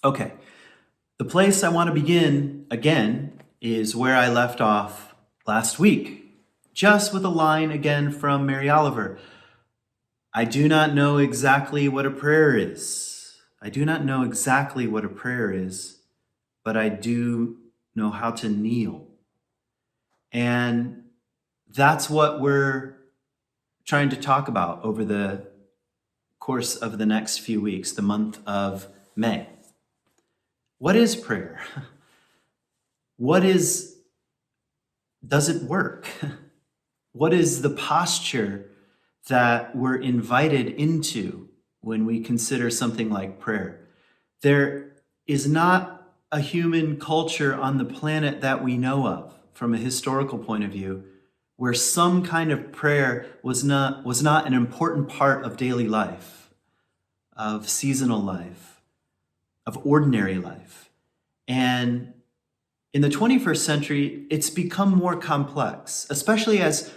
Okay, the place I want to begin again is where I left off last week, just with a line again from Mary Oliver. I do not know exactly what a prayer is. I do not know exactly what a prayer is, but I do know how to kneel. And that's what we're trying to talk about over the course of the next few weeks, the month of May. What is prayer? Does it work? What is the posture that we're invited into when we consider something like prayer? There is not a human culture on the planet that we know of from a historical point of view where some kind of prayer was not an important part of daily life, of seasonal life, of ordinary life. And in the 21st century, it's become more complex, especially as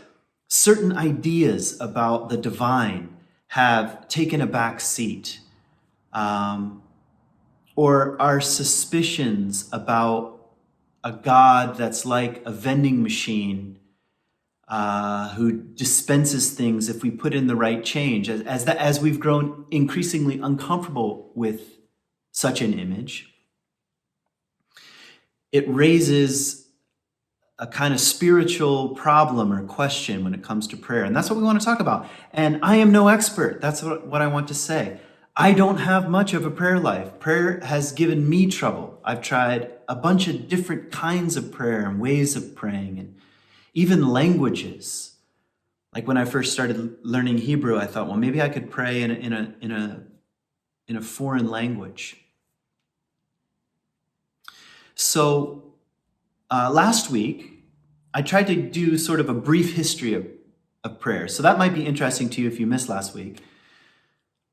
certain ideas about the divine have taken a back seat, or our suspicions about a God that's like a vending machine who dispenses things if we put in the right change. As we've grown increasingly uncomfortable with such an image, it raises a kind of spiritual problem or question when it comes to prayer. And that's what we want to talk about. And I am no expert. That's what I want to say. I don't have much of a prayer life. Prayer has given me trouble. I've tried a bunch of different kinds of prayer and ways of praying, and even languages. Like when I first started learning Hebrew, I thought, well, maybe I could pray in a foreign language. So last week, I tried to do sort of a brief history of prayer. So that might be interesting to you if you missed last week.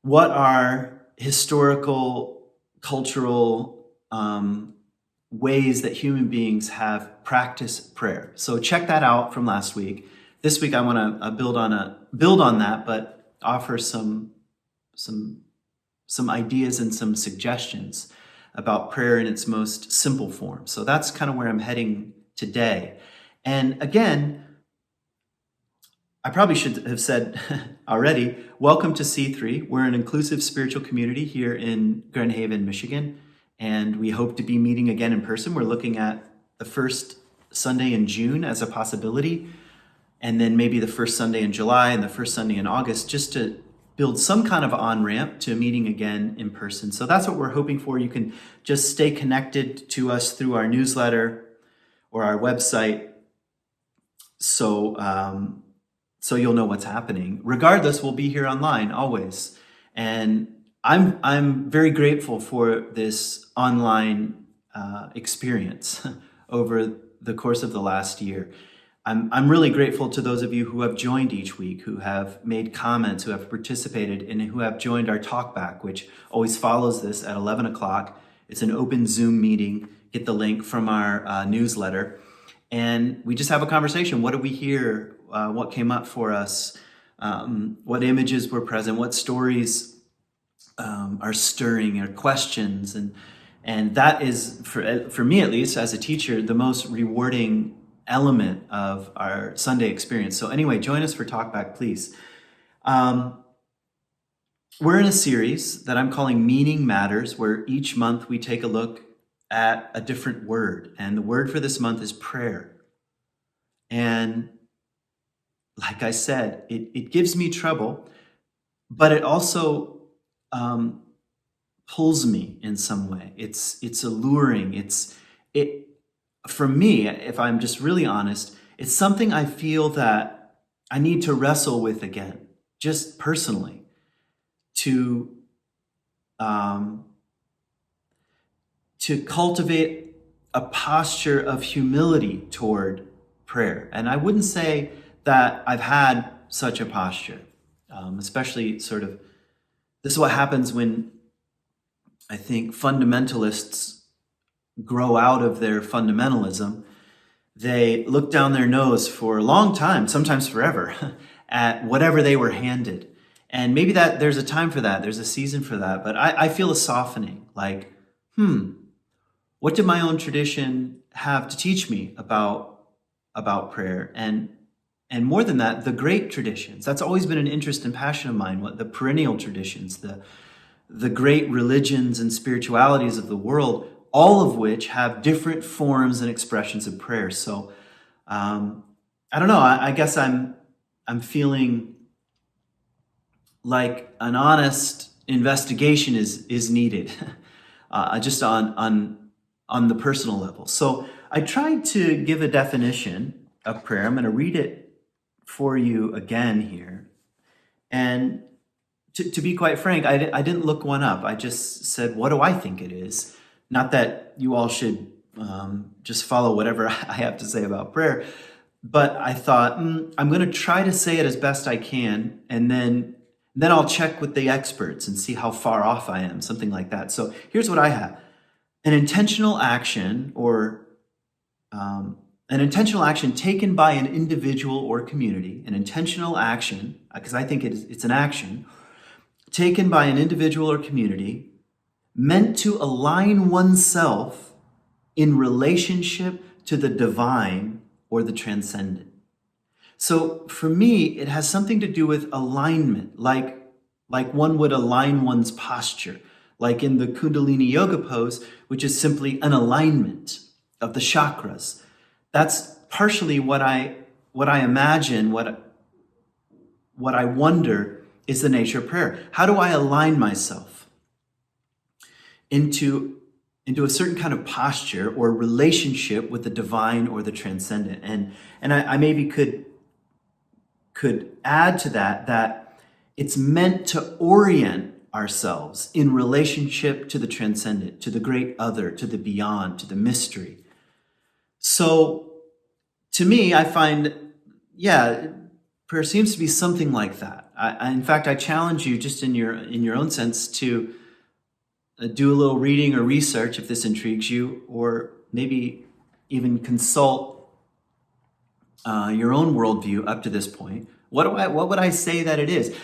What are historical, cultural ways that human beings have practiced prayer? So check that out from last week. This week I want to build on that, but offer some ideas and some suggestions about prayer in its most simple form. So that's kind of where I'm heading today. And again, I probably should have said already, welcome to C3. We're an inclusive spiritual community here in Grand Haven, Michigan, and we hope to be meeting again in person. We're looking at the first Sunday in June as a possibility, and then maybe the first Sunday in July and the first Sunday in August, just to build some kind of on-ramp to meeting again in person. So that's what we're hoping for. You can just stay connected to us through our newsletter or our website, so you'll know what's happening. Regardless, we'll be here online always. And I'm very grateful for this online experience over the course of the last year. I'm really grateful to those of you who have joined each week, who have made comments, who have participated, and who have joined our talkback, which always follows this at 11 o'clock. It's an open Zoom meeting. Get the link from our newsletter. And we just have a conversation. What did we hear? What came up for us? What images were present? What stories are stirring, or questions? And that is, for me at least, as a teacher, the most rewarding element of our Sunday experience. So anyway, join us for Talkback, please. We're in a series that I'm calling Meaning Matters, where each month we take a look at a different word. And the word for this month is prayer. And like I said, it gives me trouble, but it also pulls me in some way. It's alluring. For me, if I'm just really honest, it's something I feel that I need to wrestle with again, just personally, to cultivate a posture of humility toward prayer. And I wouldn't say that I've had such a posture, especially sort of, this is what happens when I think fundamentalists grow out of their fundamentalism. They look down their nose for a long time, sometimes forever, at whatever they were handed. And maybe that there's a time for that, there's a season for that, but I feel a softening, like, what did my own tradition have to teach me about prayer? And more than that, the great traditions. That's always been an interest and passion of mine, what the perennial traditions, the great religions and spiritualities of the world, all of which have different forms and expressions of prayer. So I don't know. I guess I'm feeling like an honest investigation is needed, just on the personal level. So I tried to give a definition of prayer. I'm going to read it for you again here. And to be quite frank, I didn't look one up. I just said, what do I think it is? Not that you all should just follow whatever I have to say about prayer. But I thought, I'm going to try to say it as best I can, and then I'll check with the experts and see how far off I am, something like that. So here's what I have. An intentional action taken by an individual or community, an intentional action, because I think it's an action, taken by an individual or community, meant to align oneself in relationship to the divine or the transcendent. So for me, it has something to do with alignment, like one would align one's posture, like in the Kundalini Yoga pose, which is simply an alignment of the chakras. That's partially what I imagine, what I wonder is the nature of prayer. How do I align myself into a certain kind of posture or relationship with the divine or the transcendent? And I maybe could add to that it's meant to orient ourselves in relationship to the transcendent, to the great other, to the beyond, to the mystery. So to me, I find, prayer seems to be something like that. In fact, I challenge you just in your own sense to do a little reading or research if this intrigues you, or maybe even consult your own worldview up to this point. What would I say that it is?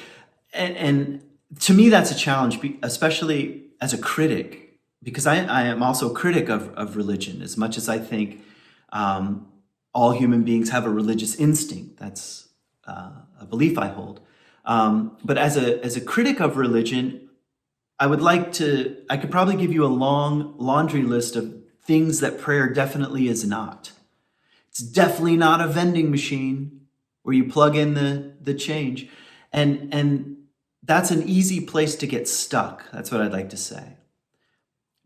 And to me, that's a challenge, especially as a critic, because I am also a critic of religion, as much as I think all human beings have a religious instinct. That's a belief I hold. But as a critic of religion, I could probably give you a long laundry list of things that prayer definitely is not. It's definitely not a vending machine where you plug in the change. And that's an easy place to get stuck. That's what I'd like to say.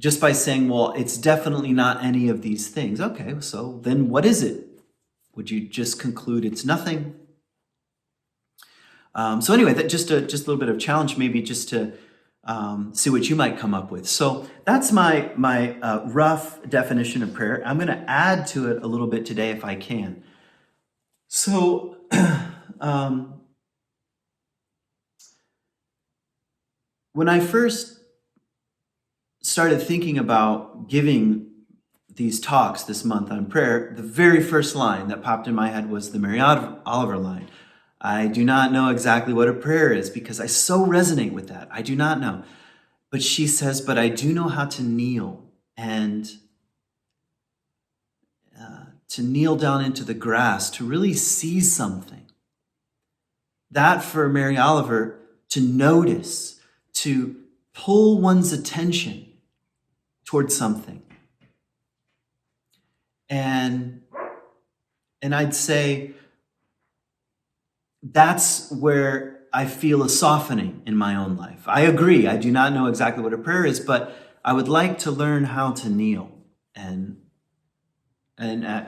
Just by saying, well, it's definitely not any of these things. Okay, so then what is it? Would you just conclude it's nothing? So anyway, that just a little bit of challenge, maybe just to see what you might come up with. So that's my rough definition of prayer. I'm going to add to it a little bit today if I can. So when I first started thinking about giving these talks this month on prayer, the very first line that popped in my head was the Mary Oliver line. I do not know exactly what a prayer is because I so resonate with that. I do not know. But she says, but I do know how to kneel and to kneel down into the grass, to really see something. That for Mary Oliver, to notice, to pull one's attention towards something. And I'd say that's where I feel a softening in my own life. I agree. I do not know exactly what a prayer is, but I would like to learn how to kneel. And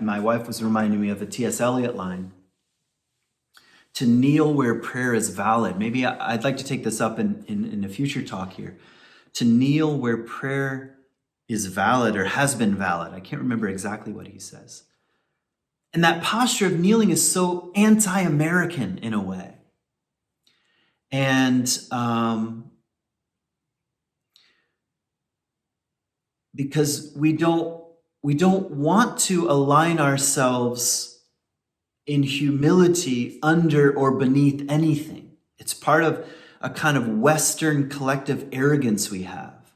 my wife was reminding me of a T.S. Eliot line, to kneel where prayer is valid. Maybe I'd like to take this up in a future talk here. To kneel where prayer is valid or has been valid. I can't remember exactly what he says. And that posture of kneeling is so anti-American in a way. And because we don't want to align ourselves in humility under or beneath anything. It's part of a kind of Western collective arrogance we have.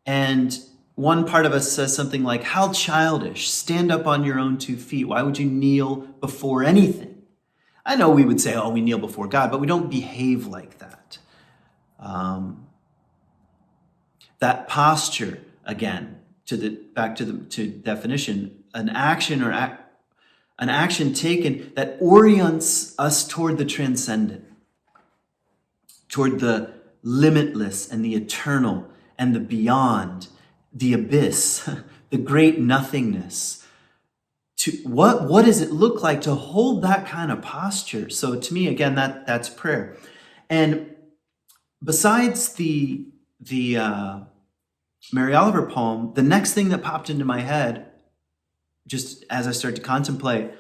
And one part of us says something like, how childish, stand up on your own 2 feet. Why would you kneel before anything? I know we would say, oh, we kneel before God, but we don't behave like that. That posture, again, back to definition, an action taken that orients us toward the transcendent, toward the limitless and the eternal and the beyond, the abyss, the great nothingness. What does it look like to hold that kind of posture? So to me, again, that's prayer. And besides the Mary Oliver poem, the next thing that popped into my head, just as I started to contemplate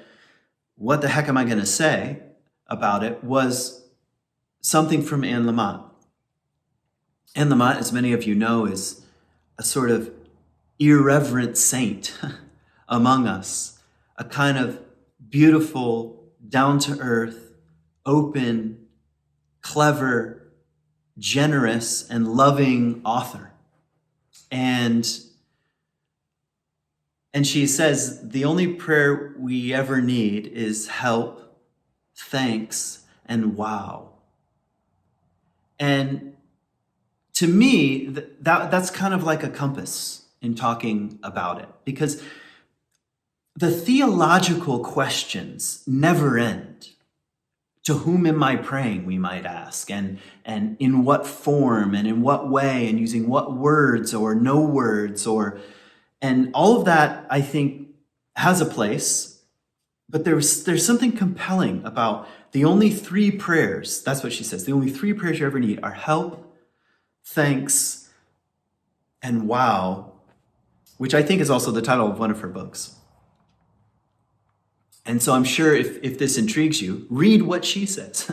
what the heck am I going to say about it, was something from Anne Lamott. Anne Lamott, as many of you know, is a sort of irreverent saint among us, a kind of beautiful, down-to-earth, open, clever, generous, and loving author. And she says, the only prayer we ever need is help, thanks, and wow. And to me, that's kind of like a compass in talking about it, because the theological questions never end. To whom am I praying, we might ask, and in what form, and in what way, and using what words or no words, and all of that, I think, has a place, but there's something compelling about the only 3 prayers, that's what she says, the only 3 prayers you ever need are help, thanks, and wow, which I think is also the title of one of her books. And so I'm sure if this intrigues you, read what she says.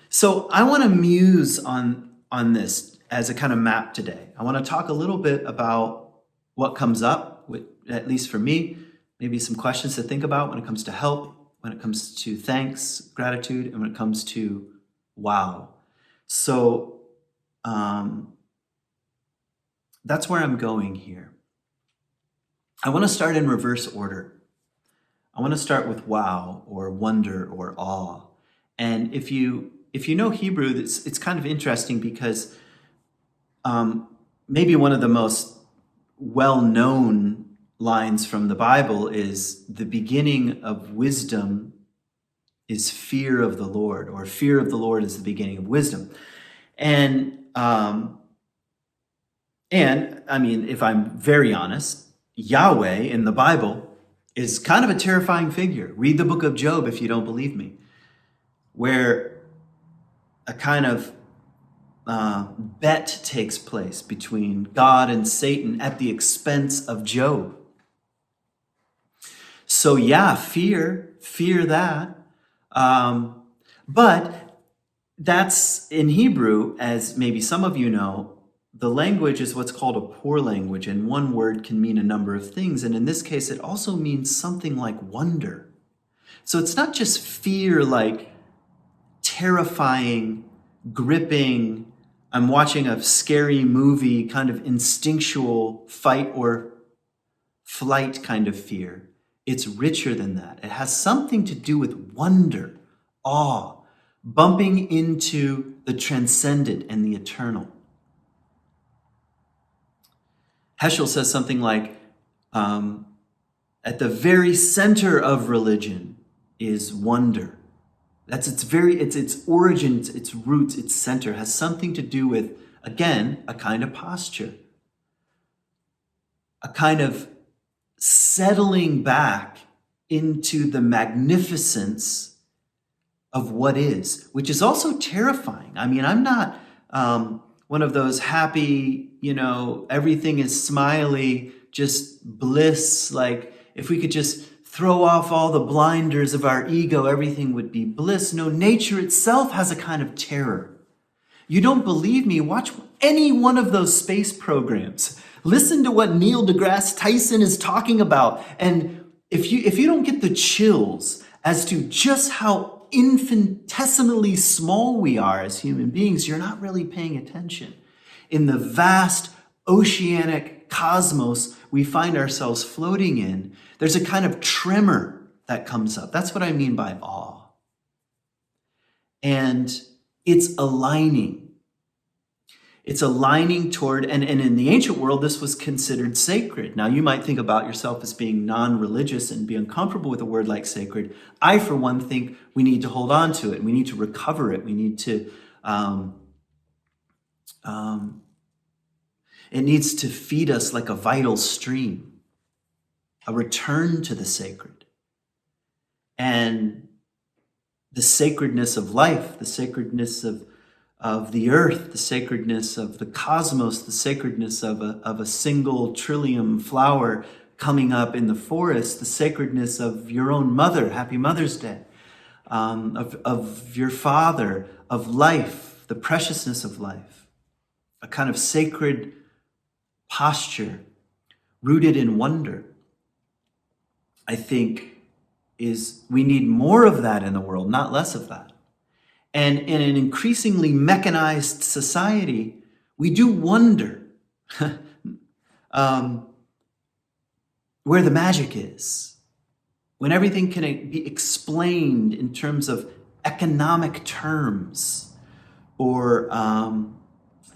So I want to muse on this as a kind of map today. I want to talk a little bit about what comes up, at least for me, maybe some questions to think about when it comes to help, when it comes to thanks, gratitude, and when it comes to wow. So that's where I'm going here. I want to start in reverse order. I want to start with wow, or wonder, or awe. And if you know Hebrew, it's kind of interesting because maybe one of the most well-known lines from the Bible is the beginning of wisdom is fear of the Lord, or fear of the Lord is the beginning of wisdom. And I mean, if I'm very honest, Yahweh in the Bible is kind of a terrifying figure. Read the book of Job if you don't believe me, where a kind of bet takes place between God and Satan at the expense of Job. So yeah, fear that. But that's in Hebrew, as maybe some of you know, the language is what's called a poor language, and one word can mean a number of things. And in this case, it also means something like wonder. So it's not just fear like terrifying, gripping, I'm watching a scary movie, kind of instinctual fight or flight kind of fear. It's richer than that. It has something to do with wonder, awe, bumping into the transcendent and the eternal. Heschel says something like, at the very center of religion is wonder. That's its origins, its roots, its center, has something to do with, again, a kind of posture, a kind of settling back into the magnificence of what is, which is also terrifying. I mean, I'm not one of those happy, everything is smiley, just bliss. Like if we could just throw off all the blinders of our ego, everything would be bliss. No, nature itself has a kind of terror. You don't believe me? Watch any one of those space programs. Listen to what Neil deGrasse Tyson is talking about. And if you don't get the chills as to just how infinitesimally small we are as human beings, you're not really paying attention. In the vast oceanic cosmos we find ourselves floating in, there's a kind of tremor that comes up. That's what I mean by awe. And it's aligning. It's aligning toward, and in the ancient world, this was considered sacred. Now, you might think about yourself as being non-religious and be uncomfortable with a word like sacred. I, for one, think we need to hold on to it. We need to recover it. We need to, it needs to feed us like a vital stream, a return to the sacred. And the sacredness of life, the sacredness of the earth, the sacredness of the cosmos, the sacredness of a single trillium flower coming up in the forest, the sacredness of your own mother, happy Mother's Day, of your father, of life, the preciousness of life, a kind of sacred posture rooted in wonder, I think we need more of that in the world, not less of that. And in an increasingly mechanized society, we do wonder where the magic is. When everything can be explained in terms of economic terms or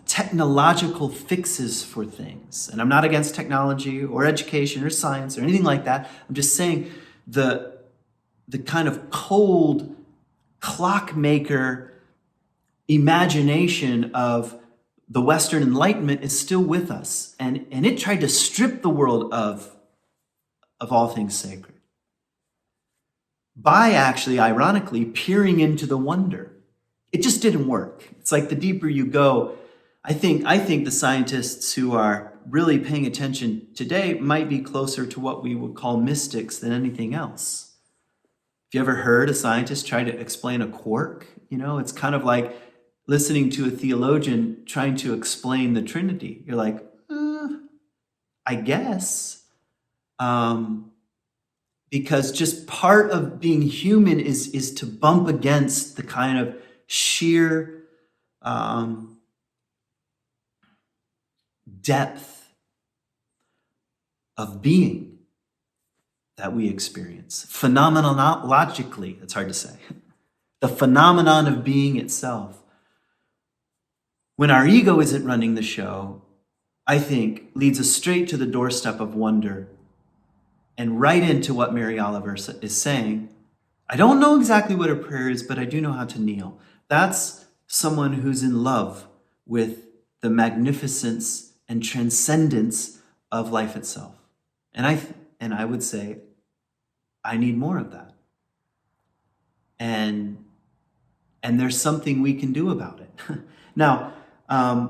technological fixes for things. And I'm not against technology or education or science or anything like that. I'm just saying the kind of cold clockmaker imagination of the Western Enlightenment is still with us. And it tried to strip the world of all things sacred by actually, ironically, peering into the wonder. It just didn't work. It's like the deeper you go, I think the scientists who are really paying attention today might be closer to what we would call mystics than anything else. Have you ever heard a scientist try to explain a quark? It's kind of like listening to a theologian trying to explain the Trinity. You're like, I guess. Because just part of being human is to bump against the kind of sheer depth of being that we experience. Phenomenologically, it's hard to say. The phenomenon of being itself. When our ego isn't running the show, I think leads us straight to the doorstep of wonder and right into what Mary Oliver is saying. I don't know exactly what a prayer is, but I do know how to kneel. That's someone who's in love with the magnificence and transcendence of life itself. And I would say, I need more of that. And there's something we can do about it. Now, I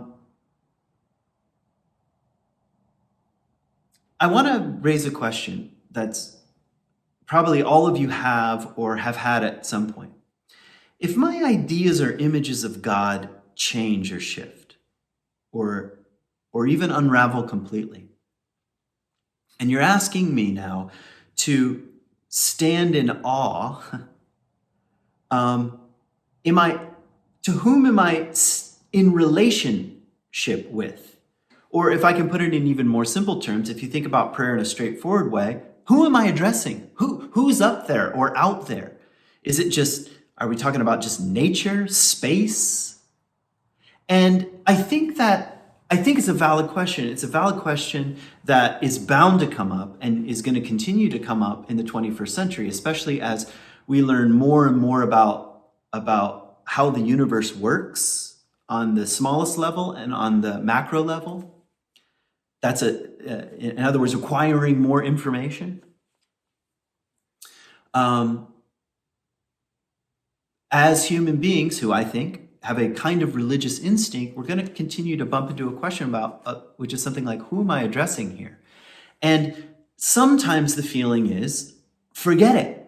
want to raise a question that's probably all of you have or have had at some point. If my ideas or images of God change or shift, or even unravel completely, and you're asking me now to stand in awe, to whom am I in relationship with? Or if I can put it in even more simple terms, if you think about prayer in a straightforward way, who am I addressing? Who's up there or out there? Is it just, are we talking about just nature, space? And I think it's a valid question. It's a valid question that is bound to come up and is going to continue to come up in the 21st century, especially as we learn more and more about how the universe works on the smallest level and on the macro level. That's in other words, acquiring more information. As human beings who I think have a kind of religious instinct, we're going to continue to bump into a question about, which is something like, who am I addressing here? And sometimes the feeling is, forget it,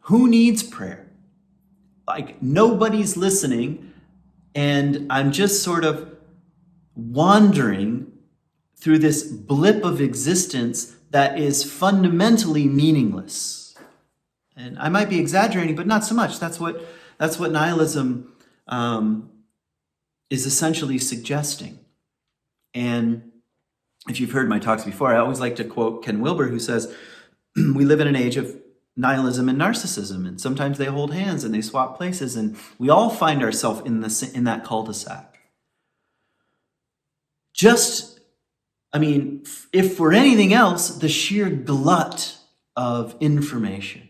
who needs prayer? Like nobody's listening and I'm just sort of wandering through this blip of existence that is fundamentally meaningless. And I might be exaggerating, but not so much. That's what nihilism is essentially suggesting. And if you've heard my talks before, I always like to quote Ken Wilber, who says, we live in an age of nihilism and narcissism, and sometimes they hold hands and they swap places, and we all find ourselves in that cul-de-sac. Just, I mean, if for anything else, the sheer glut of information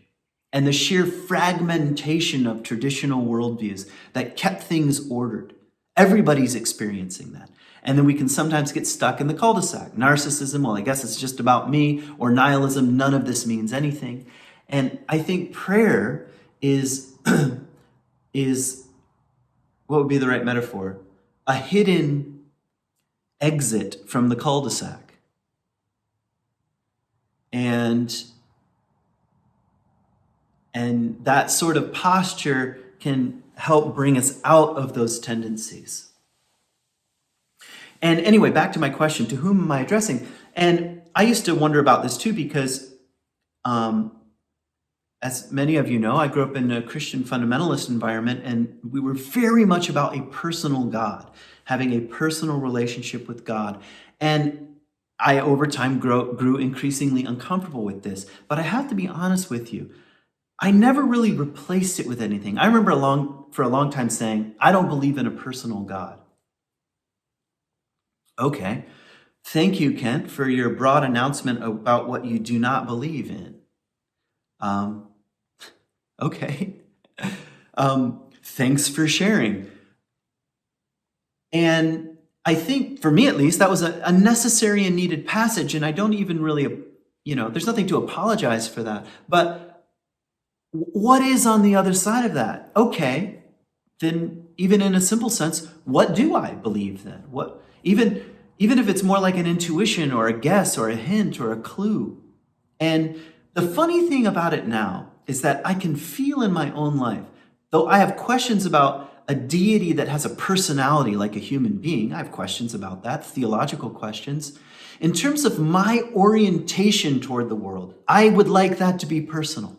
and the sheer fragmentation of traditional worldviews that kept things ordered. Everybody's experiencing that. And then we can sometimes get stuck in the cul-de-sac. Narcissism, well, I guess it's just about me, or nihilism, none of this means anything. And I think prayer is, what would be the right metaphor? A hidden exit from the cul-de-sac. And that sort of posture can help bring us out of those tendencies. And anyway, back to my question, to whom am I addressing? And I used to wonder about this too, because as many of you know, I grew up in a Christian fundamentalist environment, and we were very much about a personal God, having a personal relationship with God. And I, over time, grew increasingly uncomfortable with this. But I have to be honest with you, I never really replaced it with anything. I remember for a long time saying, I don't believe in a personal God. Okay, thank you, Kent, for your broad announcement about what you do not believe in. Okay, thanks for sharing. And I think, for me at least, that was a necessary and needed passage, and I don't even really, there's nothing to apologize for that. But what is on the other side of that? Okay, then even in a simple sense, what do I believe then? Even if it's more like an intuition or a guess or a hint or a clue. And the funny thing about it now is that I can feel in my own life, though I have questions about a deity that has a personality like a human being, I have questions about that, theological questions. In terms of my orientation toward the world, I would like that to be personal.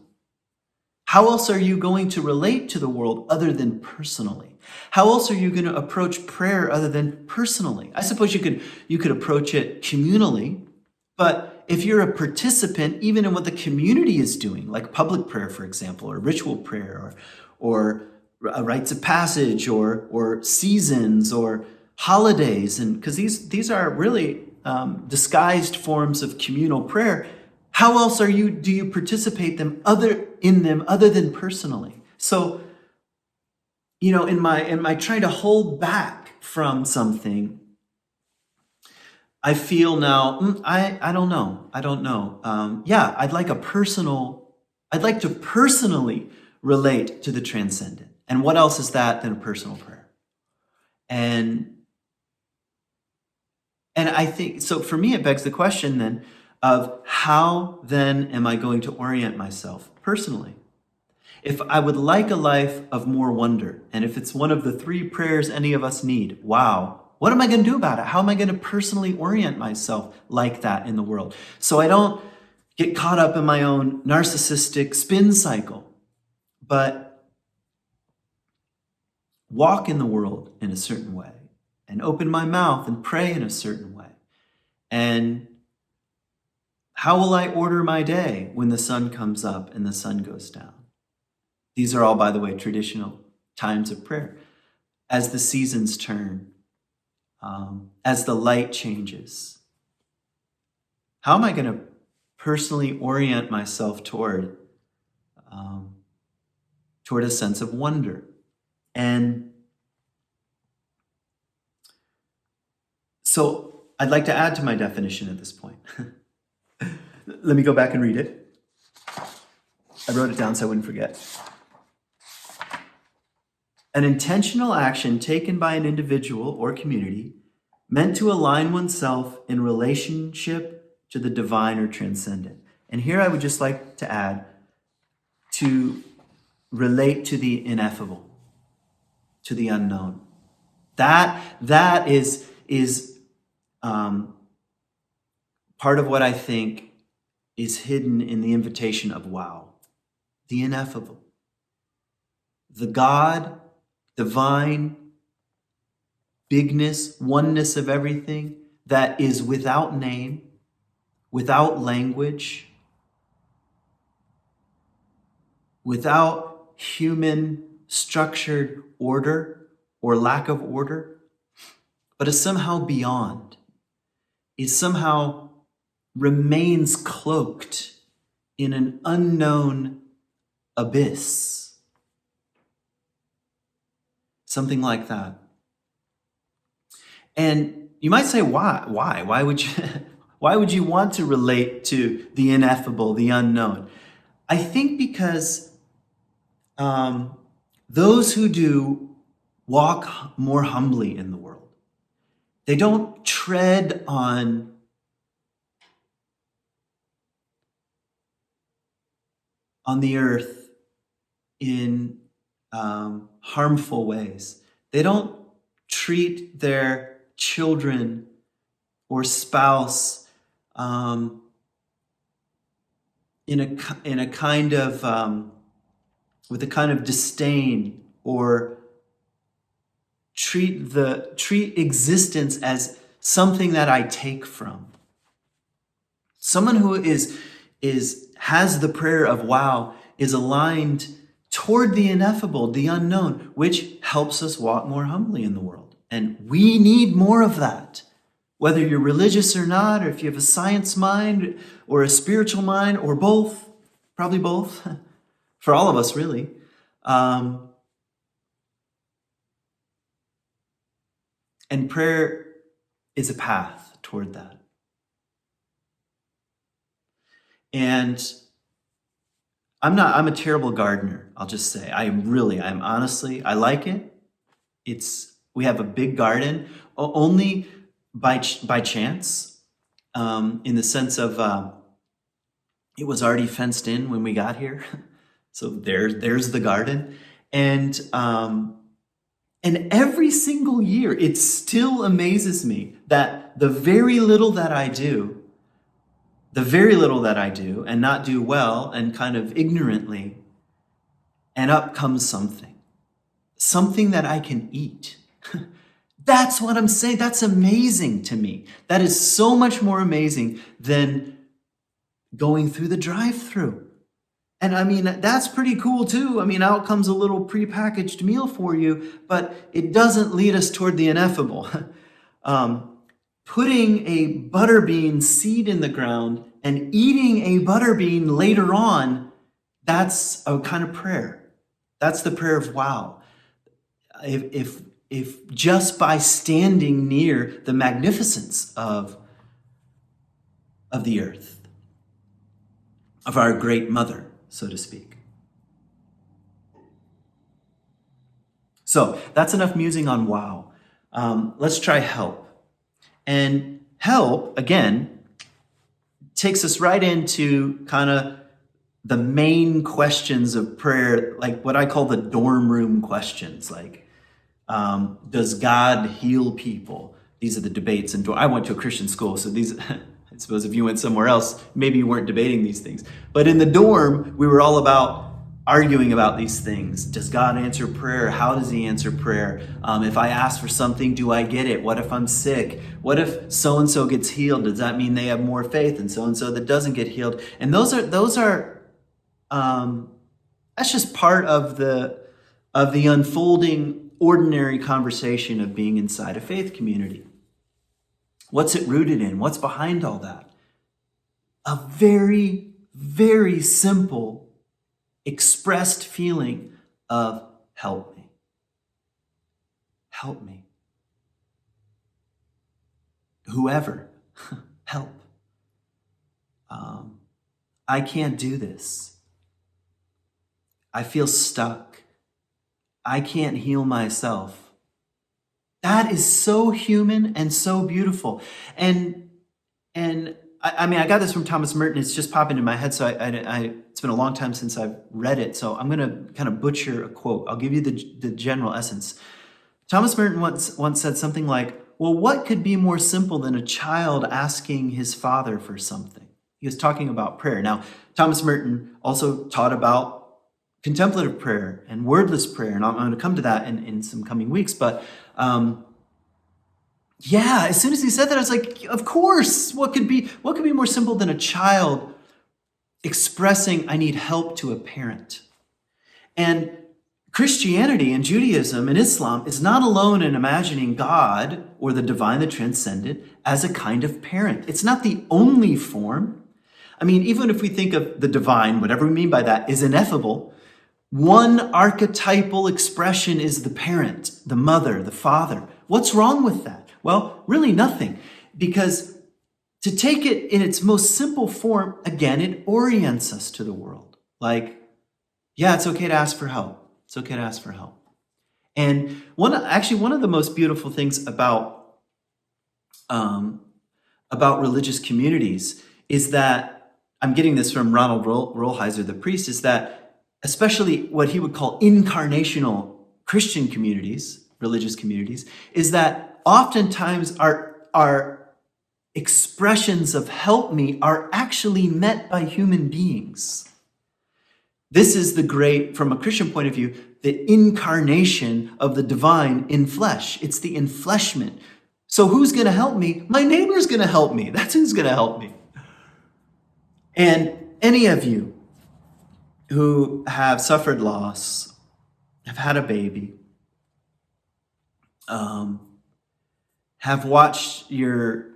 How else are you going to relate to the world other than personally? How else are you going to approach prayer other than personally? I suppose you could approach it communally, but if you're a participant, even in what the community is doing, like public prayer, for example, or ritual prayer, or rites of passage, or seasons, or holidays, and because these are really disguised forms of communal prayer. How else do you participate other than personally? So, in my trying to hold back from something, I feel now, I don't know. Yeah, I'd like to personally relate to the transcendent. And what else is that than a personal prayer? And I think, so for me, it begs the question then of how then am I going to orient myself personally? If I would like a life of more wonder, and if it's one of the 3 prayers any of us need, wow, what am I going to do about it? How am I going to personally orient myself like that in the world? So I don't get caught up in my own narcissistic spin cycle, but walk in the world in a certain way, and open my mouth and pray in a certain way. And how will I order my day when the sun comes up and the sun goes down? These are all, by the way, traditional times of prayer. As the seasons turn, as the light changes, how am I going to personally orient myself toward a sense of wonder? And so I'd like to add to my definition at this point. Let me go back and read it. I wrote it down so I wouldn't forget. An intentional action taken by an individual or community meant to align oneself in relationship to the divine or transcendent. And here I would just like to add, to relate to the ineffable, to the unknown. That is part of what I think is hidden in the invitation of wow, the ineffable, the God, divine, bigness, oneness of everything that is without name, without language, without human structured order or lack of order, but is somehow beyond, is somehow remains cloaked in an unknown abyss. Something like that. And you might say, why? Why would you, why would you want to relate to the ineffable, the unknown? I think because those who do walk more humbly in the world. They don't tread on the earth in harmful ways. They don't treat their children or spouse in a kind of with a kind of disdain, or treat existence as something that I take from. Someone who has the prayer of wow is aligned toward the ineffable, the unknown, which helps us walk more humbly in the world. And we need more of that. Whether you're religious or not, or if you have a science mind or a spiritual mind, or both, probably both, for all of us really. And prayer is a path toward that. And I'm a terrible gardener, I'll just say. I'm honestly, I like it. We have a big garden, only by chance, in the sense of it was already fenced in when we got here. So there's the garden. And every single year, it still amazes me that the very little that I do, and not do well, and kind of ignorantly, and up comes something that I can eat. That's what I'm saying. That's amazing to me. That is so much more amazing than going through the drive-thru. And I mean, that's pretty cool too. I mean, out comes a little prepackaged meal for you, but it doesn't lead us toward the ineffable. Putting a butterbean seed in the ground and eating a butterbean later on, that's a kind of prayer. That's the prayer of wow. If just by standing near the magnificence of the earth, of our great mother, so to speak. So that's enough musing on wow. Let's try help. And help, again, takes us right into kind of the main questions of prayer, like what I call the dorm room questions, like, does God heal people? These are the debates. And I went to a Christian school, so these, I suppose if you went somewhere else, maybe you weren't debating these things. But in the dorm, we were all about arguing about these things. Does God answer prayer? How does he answer prayer? If I ask for something, do I get it? What if I'm sick? What if so-and-so gets healed? Does that mean they have more faith than so-and-so that doesn't get healed? And those are that's just part of the unfolding ordinary conversation of being inside a faith community. What's it rooted in? What's behind all that? A very, very simple expressed feeling of help me. Help me. Whoever, help. I can't do this. I feel stuck. I can't heal myself. That is so human and so beautiful. And I mean, I got this from Thomas Merton. It's just popping in my head. So it's been a long time since I've read it. So I'm going to kind of butcher a quote. I'll give you the general essence. Thomas Merton once said something like, well, what could be more simple than a child asking his father for something? He was talking about prayer. Now, Thomas Merton also taught about contemplative prayer and wordless prayer. And I'm going to come to that in some coming weeks. But Yeah, as soon as he said that, I was like, of course. What could be more simple than a child expressing I need help to a parent? And Christianity and Judaism and Islam is not alone in imagining God or the divine, the transcendent, as a kind of parent. It's not the only form. I mean, even if we think of the divine, whatever we mean by that, is ineffable, one archetypal expression is the parent, the mother, the father. What's wrong with that? Well, really nothing, because to take it in its most simple form, again, it orients us to the world. Like, yeah, it's okay to ask for help. It's okay to ask for help. And one of the most beautiful things about religious communities is that, I'm getting this from Ronald Rolheiser, the priest, is that especially what he would call incarnational Christian communities, religious communities, is that oftentimes our expressions of help me are actually met by human beings. This is from a Christian point of view, the incarnation of the divine in flesh. It's the enfleshment. So who's going to help me? My neighbor's going to help me. That's who's going to help me. And any of you who have suffered loss, have had a baby, have watched your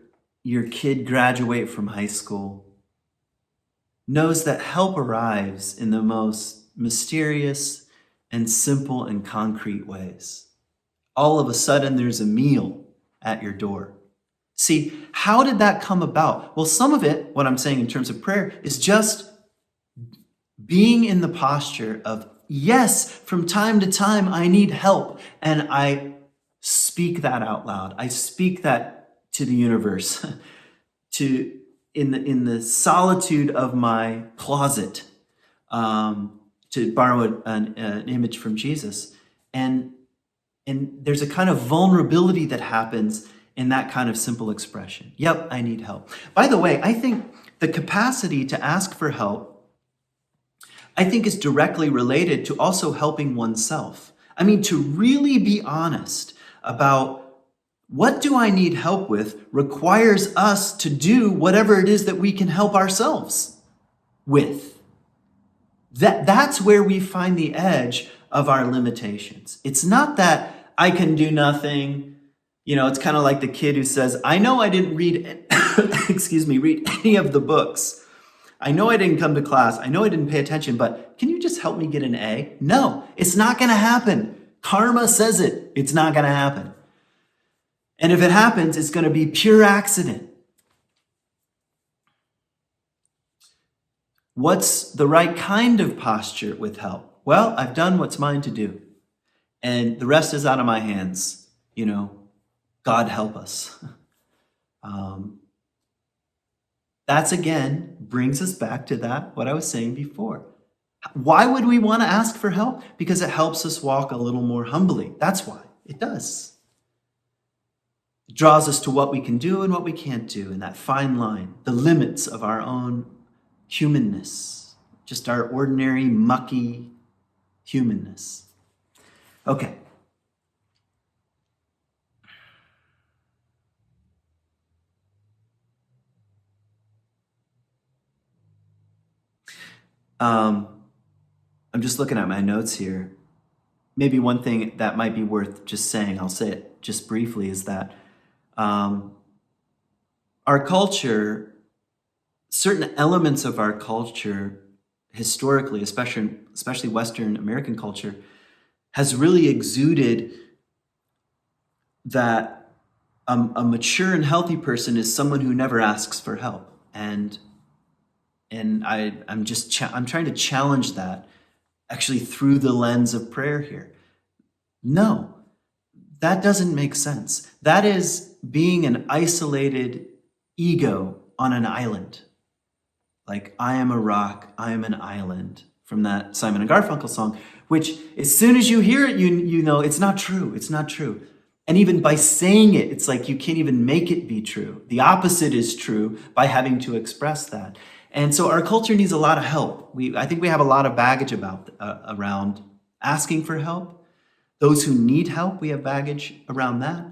kid graduate from high school, knows that help arrives in the most mysterious and simple and concrete ways. All of a sudden, there's a meal at your door. See, how did that come about? Well, some of it, what I'm saying in terms of prayer, is just being in the posture of, yes, from time to time, I need help. And I speak that out loud. I speak that to the universe, in the solitude of my closet, to borrow an image from Jesus. And there's a kind of vulnerability that happens in that kind of simple expression. Yep, I need help. By the way, I think the capacity to ask for help, I think, is directly related to also helping oneself. I mean, to really be honest about what do I need help with requires us to do whatever it is that we can help ourselves with. That's where we find the edge of our limitations. It's not that I can do nothing. You know, it's kind of like the kid who says, I know I didn't read any of the books. I know I didn't come to class. I know I didn't pay attention, but can you just help me get an A? No, it's not going to happen. Karma says it. It's not going to happen. And if it happens, it's going to be pure accident. What's the right kind of posture with help? Well, I've done what's mine to do, and the rest is out of my hands. You know, God help us. That's again brings us back to what I was saying before. Why would we want to ask for help? Because it helps us walk a little more humbly. That's why it does. It draws us to what we can do and what we can't do, and that fine line, the limits of our own humanness, just our ordinary, mucky humanness. Okay. I'm just looking at my notes here. Maybe one thing that might be worth just saying, I'll say it just briefly, is that our culture, certain elements of our culture, historically, especially Western American culture, has really exuded that a mature and healthy person is someone who never asks for help. And I'm trying to challenge that actually through the lens of prayer here. No, that doesn't make sense. That is being an isolated ego on an island. Like, I am a rock, I am an island, from that Simon and Garfunkel song, which as soon as you hear it, you know it's not true. It's not true. And even by saying it, it's like you can't even make it be true. The opposite is true by having to express that. And so our culture needs a lot of help. I think we have a lot of baggage around asking for help. Those who need help, we have baggage around that.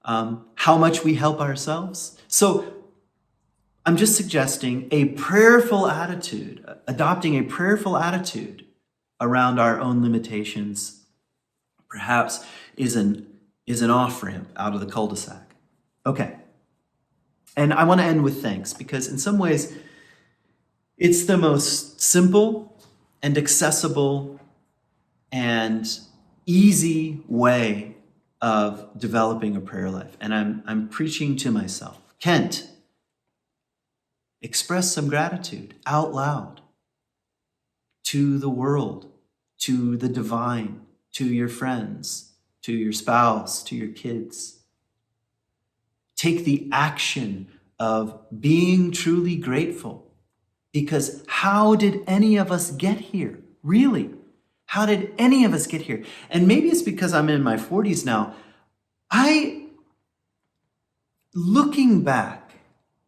how much we help ourselves. So I'm just suggesting a prayerful attitude, adopting a prayerful attitude around our own limitations, perhaps is an off-ramp out of the cul-de-sac. Okay. And I want to end with thanks, because in some ways, it's the most simple and accessible and easy way of developing a prayer life. And I'm preaching to myself. Kent, express some gratitude out loud to the world, to the divine, to your friends, to your spouse, to your kids. Take the action of being truly grateful, because how did any of us get here? Really? How did any of us get here? And maybe it's because I'm in my 40s now. Looking back,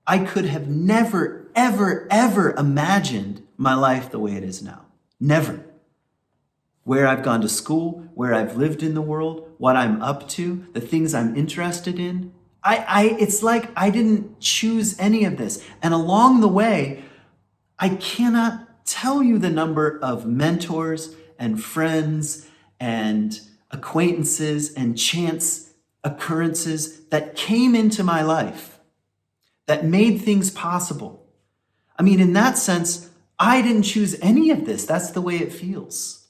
I could have never, ever, ever imagined my life the way it is now. Never. Where I've gone to school, where I've lived in the world, what I'm up to, the things I'm interested in. It's like I didn't choose any of this. And along the way, I cannot tell you the number of mentors and friends and acquaintances and chance occurrences that came into my life that made things possible. I mean, in that sense, I didn't choose any of this. That's the way it feels.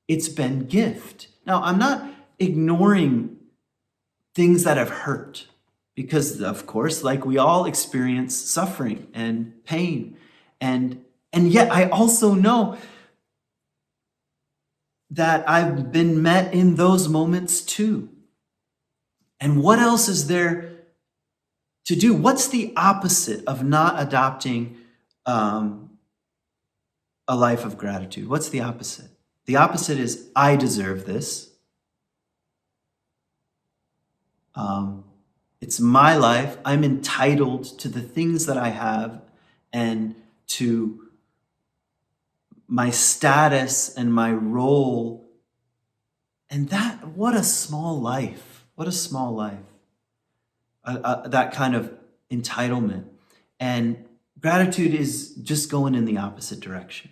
It's been gift. Now, I'm not ignoring things that have hurt, because of course, like we all experience suffering and pain. And yet I also know that I've been met in those moments too. And what else is there to do? What's the opposite of not adopting a life of gratitude? What's the opposite? The opposite is, I deserve this. It's my life. I'm entitled to the things that I have and to my status and my role. And what a small life. What a small life. That kind of entitlement. And gratitude is just going in the opposite direction.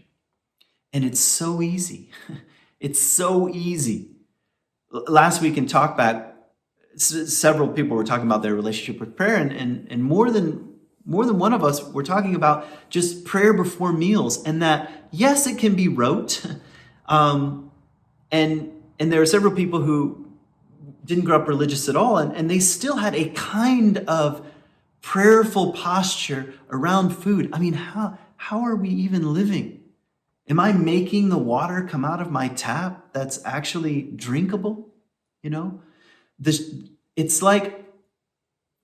And it's so easy. It's so easy. Last week in Talkback, several people were talking about their relationship with prayer, and more than one of us were talking about just prayer before meals, and that, yes, it can be rote. And there are several people who didn't grow up religious at all, and they still had a kind of prayerful posture around food. I mean, how are we even living? Am I making the water come out of my tap that's actually drinkable? You know, it's like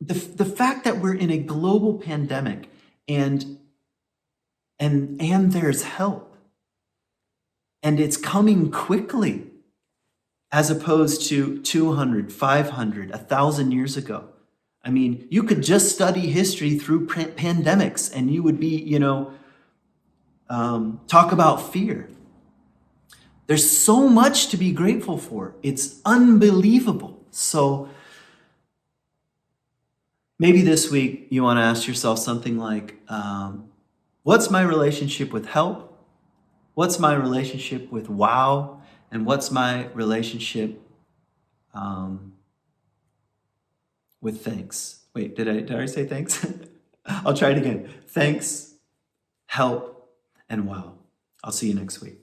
the fact that we're in a global pandemic and there's help, and it's coming quickly, as opposed to 200, 500, 1,000 years ago. I mean, you could just study history through pandemics and you would be, talk about fear. There's so much to be grateful for. It's unbelievable. So maybe this week you want to ask yourself something like, what's my relationship with help? What's my relationship with wow? And what's my relationship with thanks? Wait, did I say thanks? I'll try it again. Thanks, help, and wow. I'll see you next week.